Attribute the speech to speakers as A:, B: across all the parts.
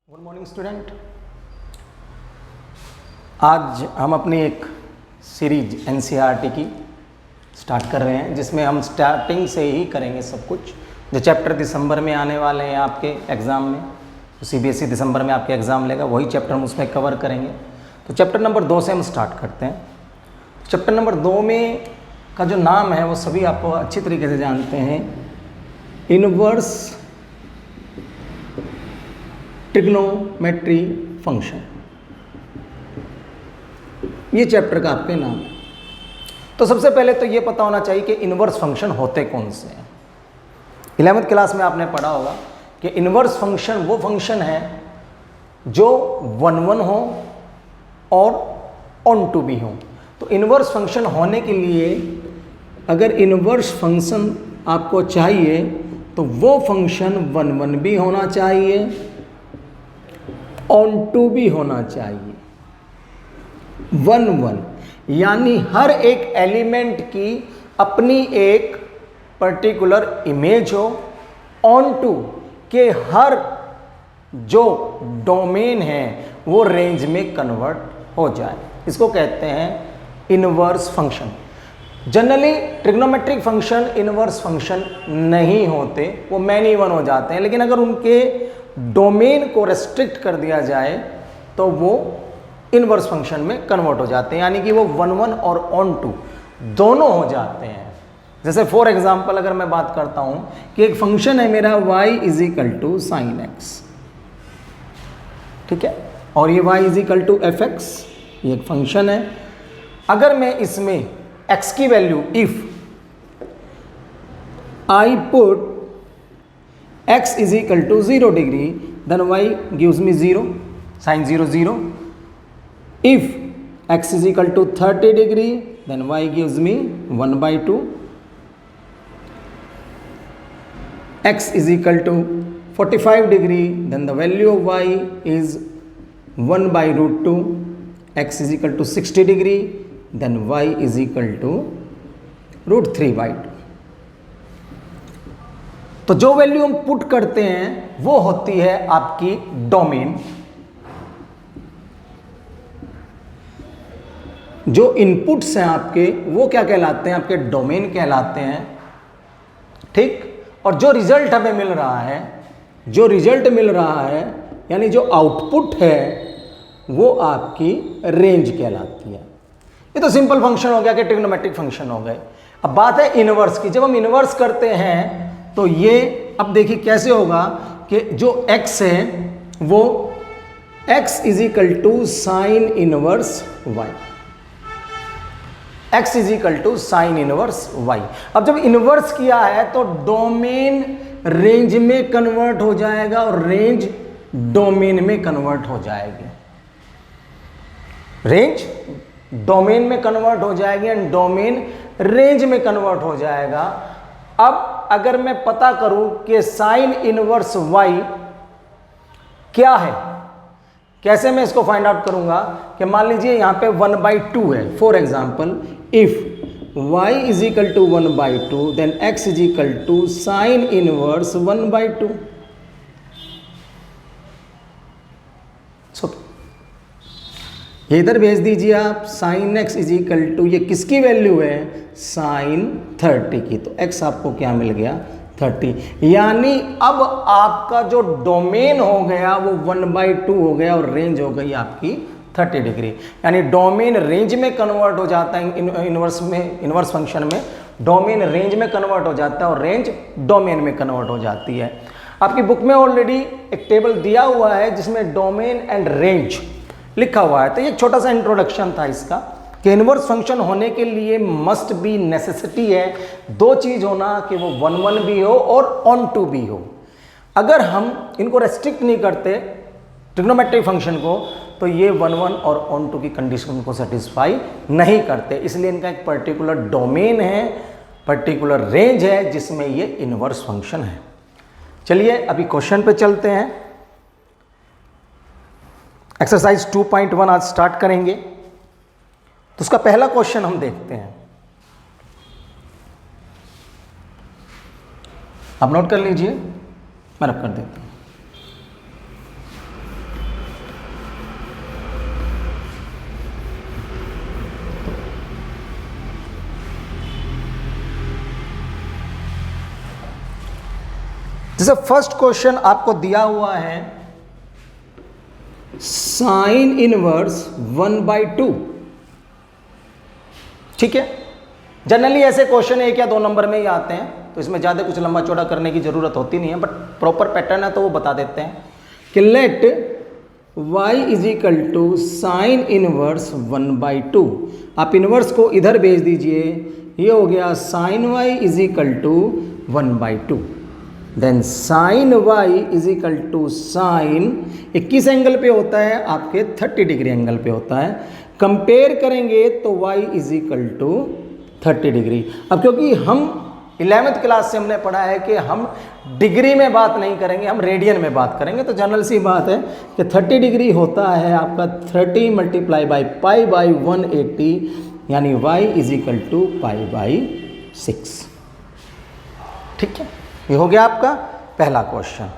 A: Good morning student. आज हम अपनी एक सीरीज एनसीईआरटी की स्टार्ट कर रहे हैं, जिसमें हम स्टार्टिंग से ही करेंगे सब कुछ। जो चैप्टर दिसंबर में आने वाले हैं आपके एग्ज़ाम में, तो सीबीएसई दिसंबर में आपके एग्ज़ाम लेगा, वही चैप्टर हम उसमें कवर करेंगे। तो चैप्टर नंबर 2 से हम स्टार्ट करते हैं। चैप्टर नंबर 2 में का जो नाम है वो सभी आपको अच्छी तरीके से जानते हैं, इनवर्स ट्रिग्नोमेट्री फंक्शन। ये चैप्टर का आपके नाम है। तो सबसे पहले तो ये पता होना चाहिए कि इनवर्स फंक्शन होते कौन से हैं। 11वीं क्लास में आपने पढ़ा होगा कि इनवर्स फंक्शन वो फंक्शन है जो 1 हो और ऑन टू भी हो। तो इनवर्स फंक्शन होने के लिए अगर इनवर्स फंक्शन आपको चाहिए तो वो फंक्शन 1 भी होना चाहिए, ऑन टू भी होना चाहिए। 1 यानी हर एक एलिमेंट की अपनी एक पर्टिकुलर इमेज हो, ऑन टू के हर जो डोमेन है वो रेंज में कन्वर्ट हो जाए। इसको कहते हैं inverse function. Generally trigonometric function inverse function नहीं होते, वो मैनी वन हो जाते हैं। लेकिन अगर उनके डोमेन को रेस्ट्रिक्ट कर दिया जाए तो वो इनवर्स फंक्शन में कन्वर्ट हो जाते हैं, यानी कि वो 1 और ऑन टू दोनों हो जाते हैं। जैसे फॉर एग्जांपल अगर मैं बात करता हूं कि एक फंक्शन है मेरा y = sin x, ठीक है, और ये y = fx, ये एक फंक्शन है। अगर मैं इसमें x की value if I put x = 0 degree, then y gives me 0, sin 0 0. If x = 30 degree, then y gives me 1/2. X = 45 degree, then the value of y is 1/√2. X = 60 degree, then y = √3/2. तो जो value हम put करते हैं वो होती है आपकी domain. जो इनपुट्स हैं आपके वो क्या कहलाते हैं? आपके डोमेन कहलाते हैं, ठीक। और जो रिजल्ट हमें मिल रहा है, यानी जो आउटपुट है वो आपकी रेंज कहलाती है। ये तो सिंपल फंक्शन हो गया कि ट्रिग्नोमेट्रिक फंक्शन हो गए। अब बात है इनवर्स की। जब हम इनवर्स करते हैं तो ये अब देखिए कैसे होगा कि जो x है वो x = sin inverse y, x = sin inverse y। अब जब इनवर्स किया है तो डोमेन रेंज में कन्वर्ट हो जाएगा और रेंज डोमेन में कन्वर्ट हो जाएगी। रेंज डोमेन में कन्वर्ट हो जाएगी एंड डोमेन रेंज में कन्वर्ट हो जाएगा। अब अगर मैं पता करूं कि साइन इनवर्स y क्या है, कैसे मैं इसको फाइंड आउट करूंगा कि मान लीजिए यहां पे 1/2 है। For example if y = 1/2, then x = sine inverse 1/2। ये इधर भेज दीजिए आप। साइन x = ये किसकी वैल्यू है? साइन 30 की। तो x आपको क्या मिल गया? 30। यानी अब आपका जो डोमेन हो गया वो 1/2 हो गया और रेंज हो गई आपकी 30 डिग्री। यानी डोमेन रेंज में कन्वर्ट हो जाता है। इनवर्स फंक्शन में डोमेन रेंज में कन्वर्ट हो जाता है और रेंज डोमेन में कन्वर्ट हो जाती है। आपकी बुक में ऑलरेडी एक टेबल दिया हुआ है जिसमें डोमेन एंड रेंज लिखा हुआ है। तो ये छोटा सा इंट्रोडक्शन था इसका कि इनवर्स फंक्शन होने के लिए मस्ट बी नेसेसिटी है दो चीज होना, कि वो 1 भी हो और ऑन टू भी हो। अगर हम इनको रेस्ट्रिक्ट नहीं करते ट्रिग्नोमेट्रिक फंक्शन को तो ये 1 और ऑन टू की कंडीशन को सेटिस्फाई नहीं करते। इसलिए इनका एक पर्टिकुलर डोमेन है, पर्टिकुलर रेंज है जिसमें ये इनवर्स फंक्शन है। चलिए अभी क्वेश्चन पे चलते हैं। एक्सरसाइज 2.1 आज स्टार्ट करेंगे। तो उसका पहला क्वेश्चन हम देखते हैं। आप नोट कर लीजिए, मैं रब कर देता हूं। जैसे फर्स्ट क्वेश्चन आपको दिया हुआ है साइन इनवर्स 1/2, ठीक है। जनरली ऐसे क्वेश्चन 1 या 2 नंबर में ही आते हैं, तो इसमें ज़्यादा कुछ लंबा चौड़ा करने की ज़रूरत होती नहीं है, बट प्रॉपर पैटर्न है तो वो बता देते हैं कि let y is equal to sine inverse 1/2। आप इनवर्स को इधर भेज दीजिए, ये हो गया sine y is equal to 1/2। Then sine y is equal to sine, किस एंगल पे होता है आपके 30 डिग्री एंगल पे होता है। कंपेयर करेंगे तो y is equal to 30 degree. अब क्योंकि हम 11th क्लास से हमने पढ़ा है कि हम डिग्री में बात नहीं करेंगे, हम रेडियन में बात करेंगे, तो जनरल सी बात है कि 30 डिग्री होता है आपका 30 मल्टीप्लाई बाई पाई बाई 180, यानी y is equal to pi by 6। ठीक है, ये हो गया आपका पहला क्वेश्चन।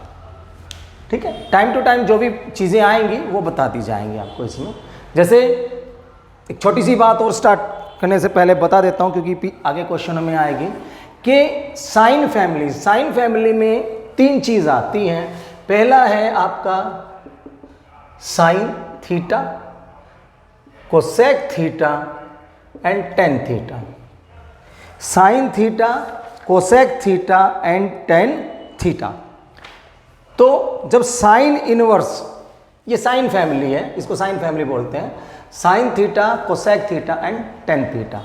A: ठीक है, टाइम टू टाइम जो भी चीज़ें आएंगी वो बता दी जाएंगी आपको इसमें। जैसे एक छोटी सी बात और स्टार्ट करने से पहले बता देता हूँ, क्योंकि आगे क्वेश्चन में आएगी कि साइन फैमिली में 3 चीज़ आती हैं। पहला है आपका sine theta, cosec theta and tan theta. Sine theta, cosec theta and tan theta. तो जब साइन इनवर्स, ये साइन फैमिली है, इसको साइन फैमिली बोलते हैं, sine theta, cosec theta and tan theta.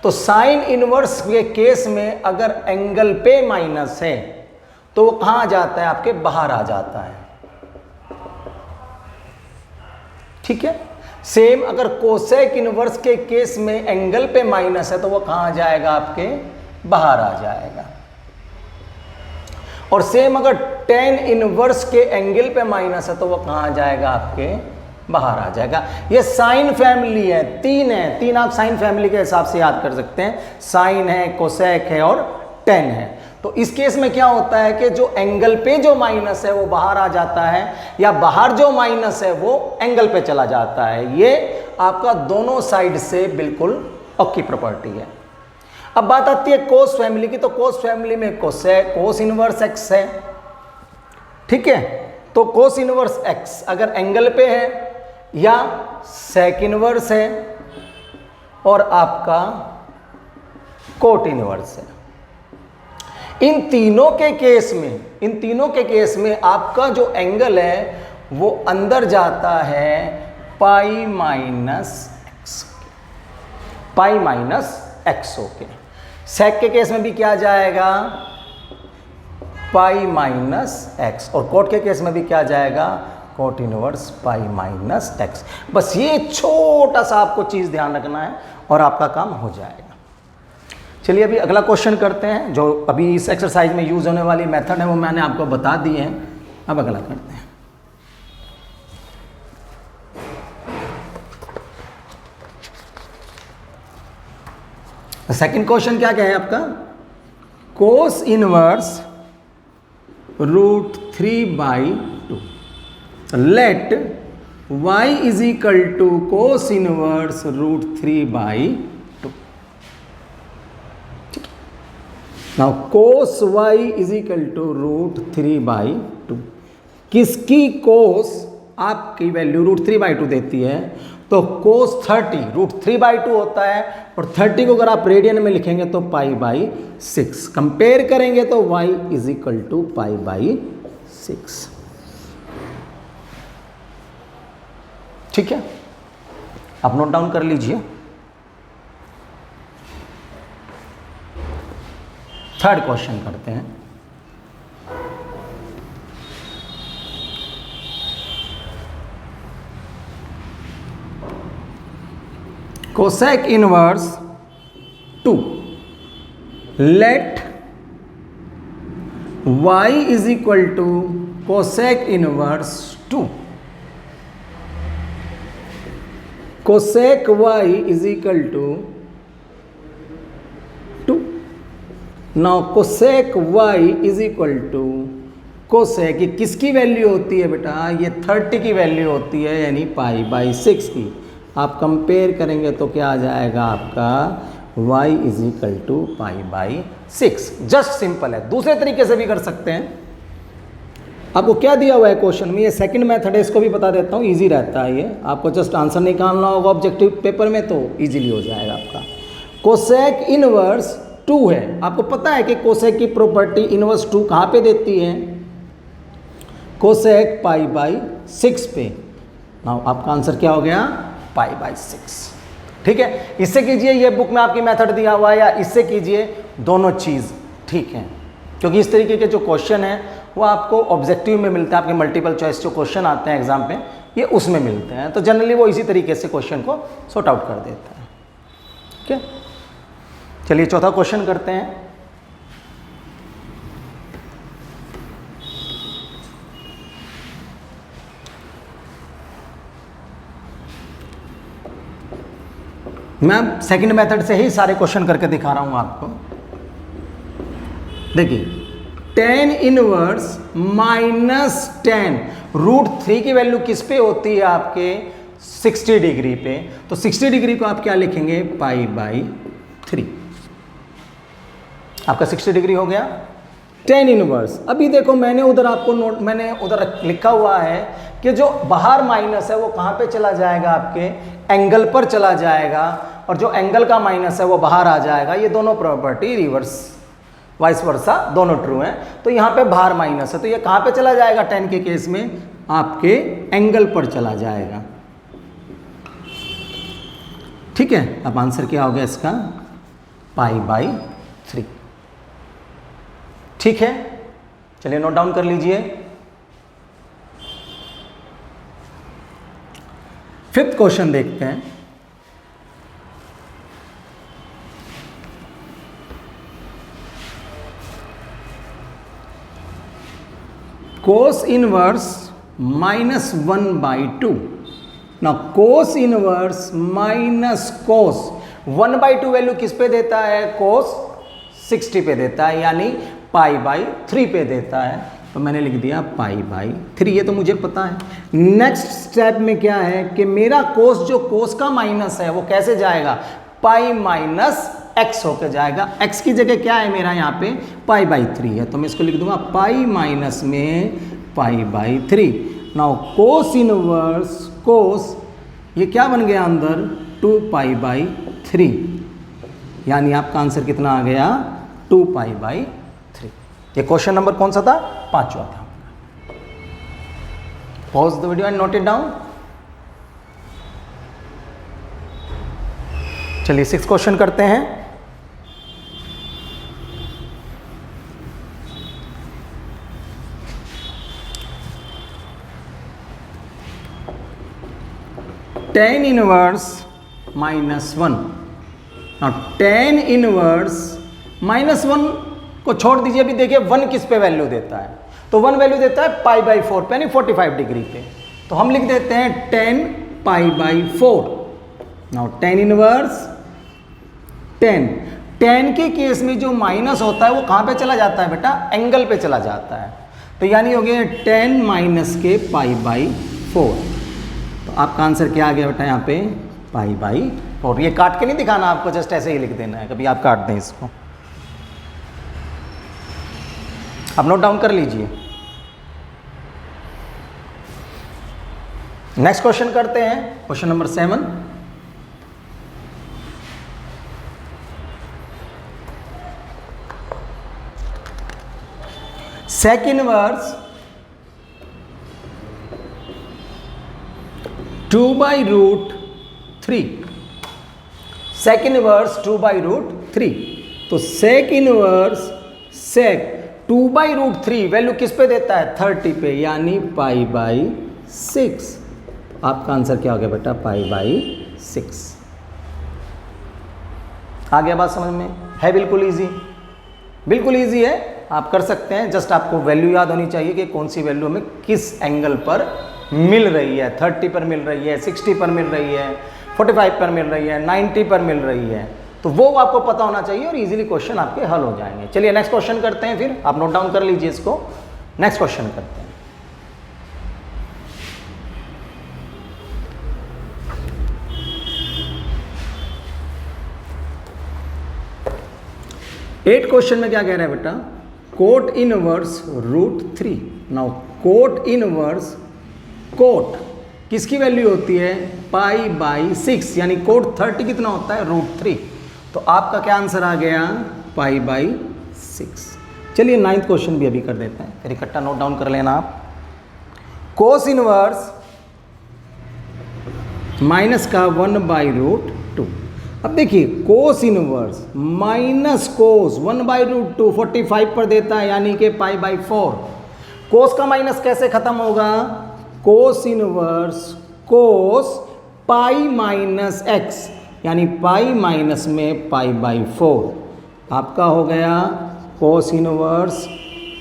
A: तो साइन इनवर्स के केस में अगर एंगल पे माइनस है तो वो कहाँ आ जाता है, आपके बाहर आ जाता है। ठीक है, सेम अगर कोसेक इनवर्स के केस में एंगल पे माइनस है तो वो कहाँ आ जाएगा, आपके बाहर आ जाएगा। और सेम अगर टेन इनवर्स के एंगल पे माइनस है तो वो कहाँ आ जाएगा, आपके बाहर आ जाएगा। ये साइन फैमिली है, 3 है, 3 आप साइन फैमिली के हिसाब से याद कर सकते हैं। साइन है, कोसेक है और टेन है। तो इस केस में क्या होता है कि जो एंगल पे जो माइनस है वो बाहर आ जाता है, या बाहर जो माइनस है वो एंगल पे चला जाता है। ये आपका दोनों साइड से बिल्कुल पक्की प्रॉपर्टी है। अब बात आती है कोस फैमिली की, तो कोस फैमिली में कोस इनवर्स एक्स है। ठीक है, तो कोस इनवर्स एक्स अगर एंगल पे है या सेक इनवर्स है और आपका कोट इनवर्स है, इन तीनों के केस में आपका जो एंगल है वो अंदर जाता है पाई माइनस एक्स होके। सेक के केस में भी क्या जाएगा, पाई माइनस एक्स, और कोट के केस में भी क्या जाएगा, coat inverse pi minus x. बस ये छोटा सा आपको चीज़ ध्यान रखना है और आपका काम हो जाएगा। चलिए अभी अगला क्वेश्चन करते हैं। जो अभी इस एक्सरसाइज में यूज़ होने वाली मेथड है वो मैंने आपको बता दी है। अब अगला करते हैं। सेकंड क्वेश्चन क्या है आपका, cos inverse √3/2। Let y is equal to cos inverse √3/2। Now cos y is equal to √3/2। किसकी कोस आपकी वैल्यू √3/2 देती है, तो कोस 30 √3/2 होता है, और 30 को अगर आप रेडियन में लिखेंगे तो π/6। कंपेयर करेंगे तो y इज इक्वल टू π/6। ठीक है, आप नोट डाउन कर लीजिए। थर्ड क्वेश्चन करते हैं। Cosec inverse 2। Let y is equal to cosec inverse 2। Cosec y is equal to 2। Now cosec y is equal to cosec, ये किसकी वैल्यू होती है बेटा, ये 30 की वैल्यू होती है, यानी π/6 की। आप कंपेयर करेंगे तो क्या आ जाएगा आपका, y is equal to π/6। Just simple है। दूसरे तरीके से भी कर सकते हैं, आपको क्या दिया हुआ है क्वेश्चन में, ये सेकंड मेथड है, इसको भी बता देता हूँ, इजी रहता है ये, आपको जस्ट आंसर निकालना होगा ऑब्जेक्टिव पेपर में तो इजीली हो जाएगा आपका। कोसेक इनवर्स 2 है, आपको पता है कि कोसेक की प्रॉपर्टी इनवर्स 2 कहाँ पे देती है, कोसेक पाई बाई 6 पे। नाउ आपका आंसर क्या हो गया, पाई बाई 6। ठीक है, इससे कीजिए, ये बुक में आपकी मेथड दिया हुआ है, या इससे कीजिए, दोनों चीज़ ठीक है, क्योंकि इस तरीके के जो क्वेश्चन है वो आपको ऑब्जेक्टिव में मिलता है, आपके मल्टीपल चॉइस जो क्वेश्चन आते हैं एग्जाम पे ये उसमें मिलते हैं, तो जनरली वो इसी तरीके से क्वेश्चन को सॉर्ट आउट कर देता है। ठीक है, चलिए चौथा क्वेश्चन करते हैं। मैं सेकंड मेथड से ही सारे क्वेश्चन करके दिखा रहा हूं आपको। देखिए, tan इनवर्स -10 √3 की वैल्यू किस पे होती है आपके 60 डिग्री पे, तो 60 डिग्री को आप क्या लिखेंगे, पाई बाई 3। आपका 60 डिग्री हो गया। tan इनवर्स, अभी देखो मैंने उधर आपको मैंने उधर लिखा हुआ है कि जो बाहर माइनस है वो कहाँ पे चला जाएगा, आपके एंगल पर चला जाएगा, और जो एंगल का माइनस है वो बाहर आ जाएगा। ये दोनों प्रॉपर्टी रिवर्स वाइस वर्सा दोनों ट्रू हैं, तो यहाँ पे बाहर माइनस है, तो ये कहाँ पे चला जाएगा, tan के केस में आपके एंगल पर चला जाएगा। ठीक है, अब आंसर क्या हो गया इसका, पाई बाई 3। ठीक है, चलिए नोट डाउन कर लीजिए। फिफ्थ क्वेश्चन देखते हैं। Cos inverse -1/2। ना cos inverse minus cos 1/2 value किस पे देता है, कोस 60 पे देता है, यानी पाई बाई 3 पे देता है, तो मैंने लिख दिया पाई बाई 3, ये तो मुझे पता है। नेक्स्ट स्टेप में क्या है कि मेरा कोस, जो कोस का माइनस है वो कैसे जाएगा, पाई माइनस एक्स होकर जाएगा। एक्स की जगह क्या है मेरा यहाँ पे, पाई बाई 3 है, तो मैं इसको लिख दूंगा पाई माइनस में पाई बाई 3। नाउ कोस इनवर्स कोस, ये क्या बन गया अंदर, 2 पाई बाई 3, यानी आपका आंसर कितना आ गया, 2 पाई बाई 3। ये क्वेश्चन नंबर कौन सा था, 5वां था। Pause the video and note it down. चलिए 6th क्वेश्चन करते हैं। tan inverse -1। Now tan inverse -1 को छोड़ दीजिए, अभी देखिए 1 किस पे वैल्यू देता है, तो 1 वैल्यू देता है पाई बाई 4 पे, यानी 45 डिग्री पे, तो हम लिख देते हैं tan pi by 4। Now tan inverse 10 के केस में जो माइनस होता है वो कहाँ पे चला जाता है बेटा, एंगल पे चला जाता है, तो यानी हो गया 10 माइनस के पाई बाई 4। तो आपका आंसर क्या आ गया बेटा यहाँ पे, पाई बाई 4। ये काट के नहीं दिखाना आपको, जस्ट ऐसे ही लिख देना है, कभी आप काट दें इसको। आप नोट डाउन कर लीजिए। नेक्स्ट क्वेश्चन करते हैं, question number 7। Sec inverse 2/√3। Sec inverse 2/√3, तो सेक इनवर्स सेक 2/√3 वैल्यू किस पे देता है, 30 पे, यानी पाई बाई 6। आपका आंसर क्या हो गया बेटा, पाई बाई 6। आ गया बात समझ में, है बिल्कुल इजी, बिल्कुल इजी है, आप कर सकते हैं। जस्ट आपको वैल्यू याद होनी चाहिए कि कौन सी वैल्यू हमें किस एंगल पर मिल रही है, 30 पर मिल रही है, 60 पर मिल रही है, 45 पर मिल रही है, 90 पर मिल रही है, तो वो आपको पता होना चाहिए और इजीली क्वेश्चन आपके हल हो जाएंगे। चलिए नेक्स्ट क्वेश्चन करते हैं, फिर आप नोट डाउन कर लीजिए इसको। नेक्स्ट क्वेश्चन करते हैं। एट क्वेश्चन में क्या कह रहा है बेटा, cot inverse √3। Now cot inverse cot किसकी वैल्यू होती है π/6, यानी कोट 30 कितना होता है √3। तो आपका क्या आंसर आ गया π/6। चलिए 9th क्वेश्चन भी अभी कर देते हैं, फिर इकट्ठा नोट डाउन कर लेना आप। कोस इनवर्स माइनस का 1/√2। अब देखिए कोस इनवर्स माइनस कोस 1/√2 45 पर देता है, यानी कि π/4। कोस का माइनस कैसे खत्म होगा, कोस इनवर्स कोस π-x, यानी पाई माइनस में π/4 आपका हो गया कोस इनवर्स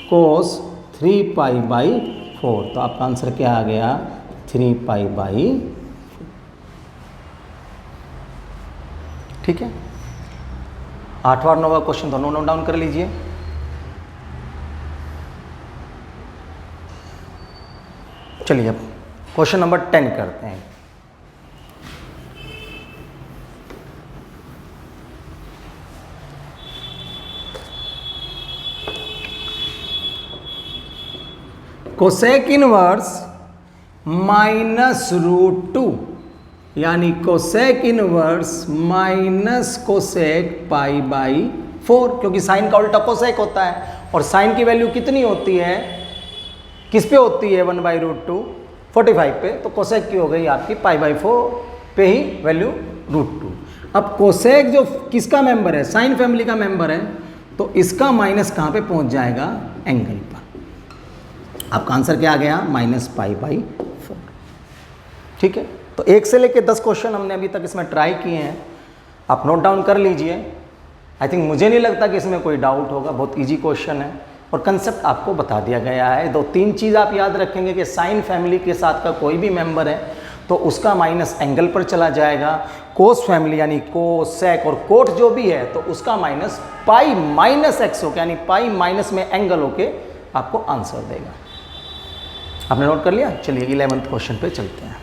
A: कोस 3π/4। तो आपका आंसर क्या आ गया 3π/4। ठीक है, 8वां और 9वां क्वेश्चन दोनों नोट डाउन कर लीजिए। चलिए अब क्वेश्चन नंबर 10 करते हैं। कोसेक इनवर्स -√2, यानी कोसेक इनवर्स माइनस कोसेक π/4, क्योंकि साइन का उल्टा कोसेक होता है और साइन की वैल्यू कितनी होती है, किस पे होती है 1/√2 45 पे, तो कोसेक की हो गई आपकी π/4 पे ही वैल्यू √2। अब कोसेक जो किसका मेंबर है, साइन फैमिली का मेंबर है, तो इसका माइनस कहाँ पे पहुँच जाएगा एंगल पर। आपका आंसर क्या आ गया -π/4। ठीक है, तो 1 से लेकर 10 क्वेश्चन हमने अभी तक इसमें ट्राई किए हैं, आप नोट डाउन कर लीजिए। आई थिंक मुझे नहीं लगता कि इसमें कोई डाउट होगा, बहुत इजी क्वेश्चन है और कंसेप्ट आपको बता दिया गया है। 2-3 चीज़ आप याद रखेंगे कि साइन फैमिली के साथ का कोई भी मेंबर है तो उसका माइनस एंगल पर चला जाएगा। कोस फैमिली यानी कोस सेक और कोट जो भी है तो उसका माइनस π-x होकर, यानी π- में एंगल होके आपको आंसर देगा। आपने नोट कर लिया। चलिए 11th क्वेश्चन पे चलते हैं।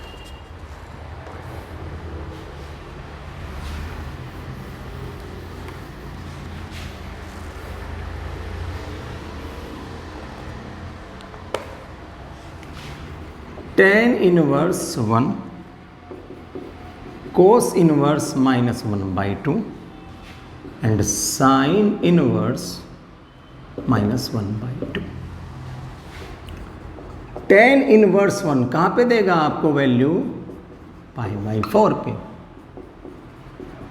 A: tan inverse 1 cos inverse -1/2 and sin inverse -1/2। tan inverse 1 कहाँ पे देगा आपको वैल्यू π/4 पे।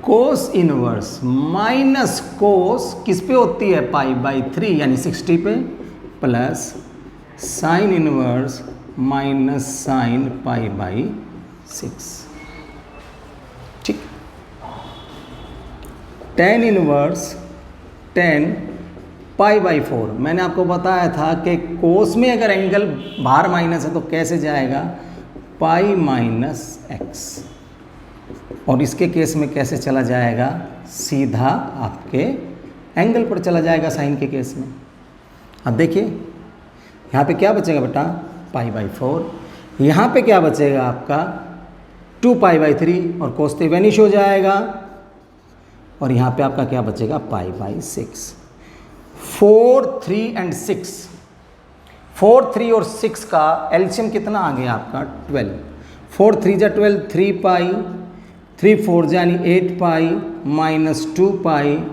A: cos इनवर्स माइनस कोस किस पे होती है π/3 यानी 60 पे, plus sin inverse minus sine π/6। ठीक, tan इनवर्स 10 π/4। मैंने आपको बताया था कि कोस में अगर एंगल बाहर माइनस है तो कैसे जाएगा π-x, और इसके केस में कैसे चला जाएगा, सीधा आपके एंगल पर चला जाएगा साइन के केस में। अब देखिए यहाँ पे क्या बचेगा बेटा π/4, यहाँ पे क्या बचेगा आपका 2π/3 और कोस तो वेनिश हो जाएगा, और यहाँ पे आपका क्या बचेगा π/6। 4, 3 एंड 6, 4, 3 और 6 का एलसीएम कितना आ गया आपका 12। 4, 3 जा 12, 3π, 3, 4 यानी 8π माइनस 2π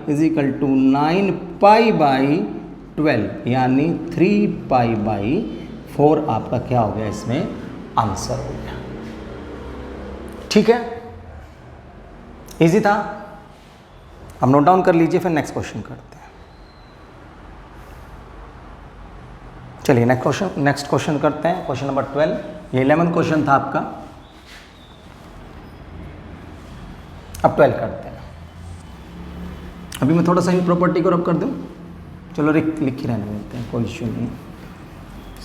A: इज इक्वल टू 9π/12, यानी 3π/4 आपका क्या हो गया, इसमें आंसर हो गया। ठीक है, इजी था। अब नोट डाउन कर लीजिए, फिर नेक्स्ट क्वेश्चन करते हैं। चलिए नेक्स्ट क्वेश्चन करते हैं, क्वेश्चन नंबर 12। ये 11th क्वेश्चन था आपका। अब 12 करते हैं। अभी मैं थोड़ा सा इन प्रॉपर्टी को रब कर दूं, चलो लिख ही रहने देते हैं, कोई इश्यू नहीं,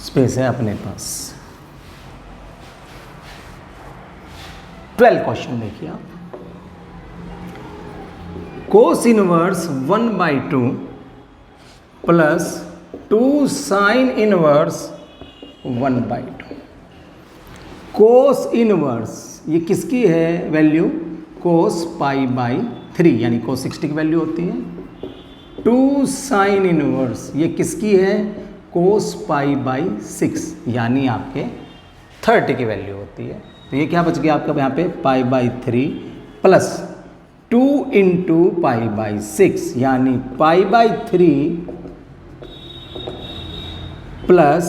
A: स्पेस है अपने पास। 12 क्वेश्चन देखिए आप। Cos inverse 1/2 plus 2 sign inverse 1/2। Cos inverse ये किसकी है वैल्यू, कोस π/3 यानी कोस 60 की वैल्यू होती है। 2 साइन इनवर्स ये किसकी है, कोस पाई बाई 6 यानी आपके 30 की वैल्यू होती है। तो ये क्या बच गया आपका यहाँ पे पाई by 3 plus 2 into pi by 6 यानी पाई बाई 3 प्लस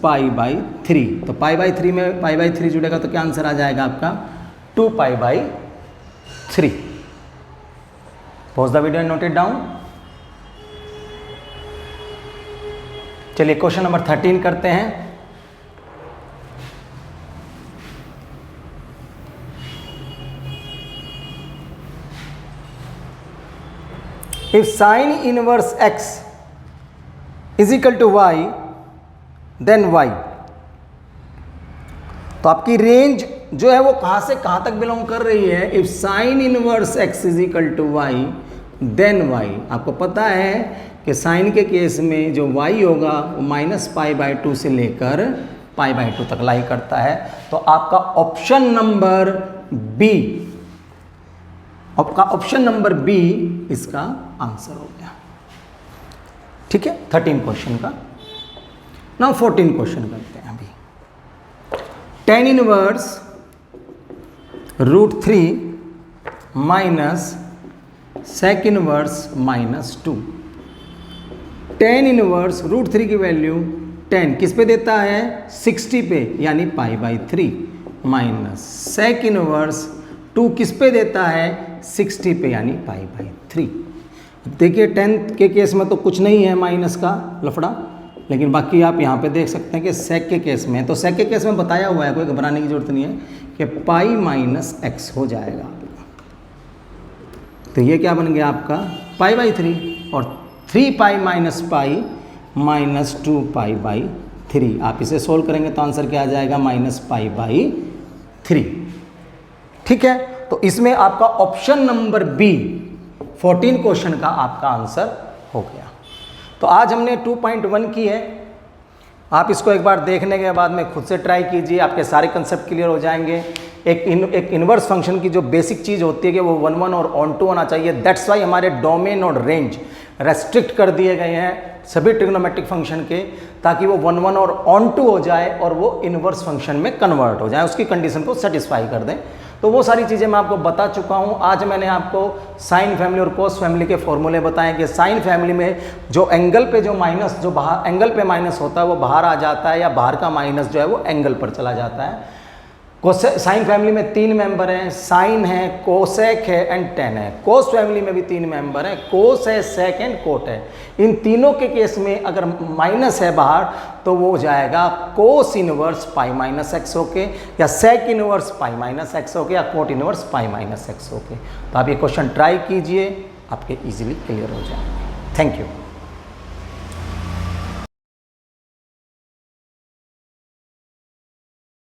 A: पाई बाई 3। तो पाई बाई 3 में पाई बाई 3 जुड़ेगा तो क्या आंसर आ जाएगा आपका 2 pi by 3। Pause the video and note it down. चलिए क्वेश्चन नंबर 13 करते हैं। If sine inverse x is equal to y then y, तो आपकी रेंज जो है वो कहां से कहां तक बिलोंग कर रही है। If sine inverse x is equal to y then y, आपको पता है कि साइन के केस में जो y होगा वो माइनस पाई बाई 2 से लेकर पाई बाई 2 तक लाई करता है। तो आपका ऑप्शन नंबर बी, आपका ऑप्शन नंबर बी इसका आंसर हो गया। ठीक है, 13 क्वेश्चन का। नाउ 14 क्वेश्चन करते हैं अभी। tan inverse √3 minus sec inverse -2। tan inverse √3 की वैल्यू 10 किस पे देता है 60 पे यानी पाई बाई 3 माइनस sec इनवर्स 2 किस पे देता है 60 पे यानी पाई बाई 3। देखिए 10 के केस में तो कुछ नहीं है माइनस का लफड़ा, लेकिन बाकी आप यहाँ पे देख सकते हैं कि सेक के केस में, तो सेक के केस में बताया हुआ है, कोई घबराने की जरूरत नहीं है कि पाई माइनस एक्स हो जाएगा। तो ये क्या बन गया आपका पाई बाई 3 और 3 pi minus pi minus 2 pi by 3। आप इसे सोल्व करेंगे तो आंसर क्या आ जाएगा माइनस पाई बाई 3। ठीक है, तो इसमें आपका ऑप्शन नंबर बी 14 क्वेश्चन का आपका आंसर हो गया। तो आज हमने 2.1 की है। आप इसको एक बार देखने के बाद में खुद से ट्राई कीजिए, आपके सारे कंसेप्ट क्लियर हो जाएंगे। एक इन्वर्स फंक्शन की जो बेसिक चीज़ होती है कि वो 1 1 और ऑन टू होना चाहिए। दैट्स वाई हमारे डोमेन और रेंज रेस्ट्रिक्ट कर दिए गए हैं सभी ट्रिग्नोमेट्रिक फंक्शन के, ताकि वो 1 1 और ऑन टू हो जाए और वो इन्वर्स फंक्शन में कन्वर्ट हो जाए, उसकी कंडीशन को सेटिस्फाई कर दें। तो वो सारी चीज़ें मैं आपको बता चुका हूँ। आज मैंने आपको साइन फैमिली और कोस फैमिली के फॉर्मूले बताएं कि साइन फैमिली में जो एंगल पे जो माइनस, जो बाहर एंगल पे माइनस होता है वो बाहर आ जाता है, या बाहर का माइनस जो है वो एंगल पर चला जाता है। साइन फैमिली में 3 मेंबर हैं, साइन है, कोसेक है एंड टेन है। कोस फैमिली में भी 3 मेंबर हैं, कोस है, सेक एंड कोट है। इन तीनों के केस में अगर माइनस है बाहर तो वो हो जाएगा cos inverse pi minus x होके, या sec inverse pi minus x होके, या cot inverse pi minus x होके। तो आप ये क्वेश्चन ट्राई कीजिए, आपके इजीली क्लियर हो जाएंगे। Thank you.